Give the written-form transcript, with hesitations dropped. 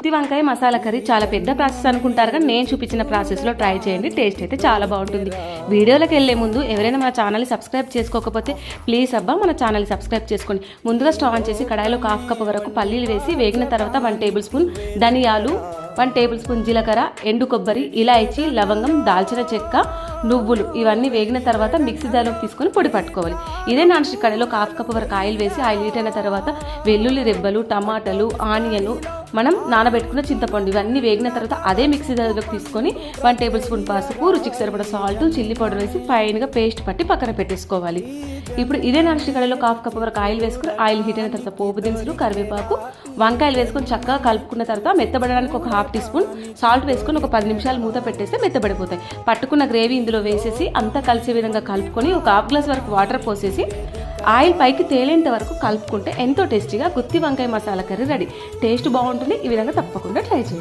గుత్తి వంకాయ మసాలా కర్రీ చాలా పెద్ద ప్రాసెస్ అనుకుంటారు, కానీ నేను చూపించిన ప్రాసెస్లో ట్రై చేయండి. టేస్ట్ అయితే చాలా బాగుంటుంది. వీడియోలోకి వెళ్ళే ముందు ఎవరైనా మన ఛానల్ని సబ్స్క్రైబ్ చేసుకోకపోతే ప్లీజ్ మన ఛానల్ని సబ్స్క్రైబ్ చేసుకోండి. ముందుగా స్టవ్ ఆన్ చేసి కడాయిలో 1/2 కప్ వరకు పల్లీలు వేసి వేగిన తర్వాత 1 టేబుల్ స్పూన్ ధనియాలు, 1 టేబుల్ స్పూన్ జీలకర్ర, ఎండు కొబ్బరి, ఇలాయచి, లవంగం, దాల్చిన చెక్క, నువ్వులు ఇవన్నీ వేగిన తర్వాత మిక్సీ జార్లోకి తీసుకొని పొడి పట్టుకోవాలి. ఇదే నాన్ స్టిక్ కడాయిలో 1/2 కప్ వరకు ఆయిల్ వేసి ఆయిల్ హీట్ అయిన తర్వాత వెల్లుల్లి రెబ్బలు, టమాటాలు, ఆనియన్, మనం నానబెట్టుకున్న చింతపండు ఇవన్నీ వేగిన తర్వాత అదే మిక్సీ జార్లోకి తీసుకొని 1 టేబుల్ స్పూన్ పసుపు, రుచికి సరిపడా సాల్ట్, చిల్లీ పౌడర్ వేసి ఫైన్గా పేస్ట్ పట్టి పక్కన పెట్టేసుకోవాలి. ఇప్పుడు ఇదే నాన్ స్టిక్ కడాయిలో 1/2 కప్ వరకు ఆయిల్ వేసుకుని ఆయిల్ హీట్ అయిన తర్వాత పోపు దినుసులు, కరివేపాకు, వంకాయలు వేసుకొని చక్కగా కలుపుకున్న తర్వాత మెత్తబడడానికి ఒక 1/2 టీ స్పూన్ సాల్ట్ వేసుకొని ఒక 10 నిమిషాలు మూత పెట్టేస్తే మెత్తబడిపోతాయి. పట్టుకున్న గ్రేవీ ఇందులో వేసేసి అంతా కలిసే విధంగా కలుపుకొని ఒక 1/2 గ్లాస్ వరకు వాటర్ పోసేసి ఆయిల్ పైకి తేలేంత వరకు కలుపుకుంటే ఎంతో టేస్టీగా గుత్తి వంకాయ మసాలా కర్రీ రెడీ. టేస్ట్ బాగుంటుంది. ఈ విధంగా తప్పకుండా ట్రై చేయండి.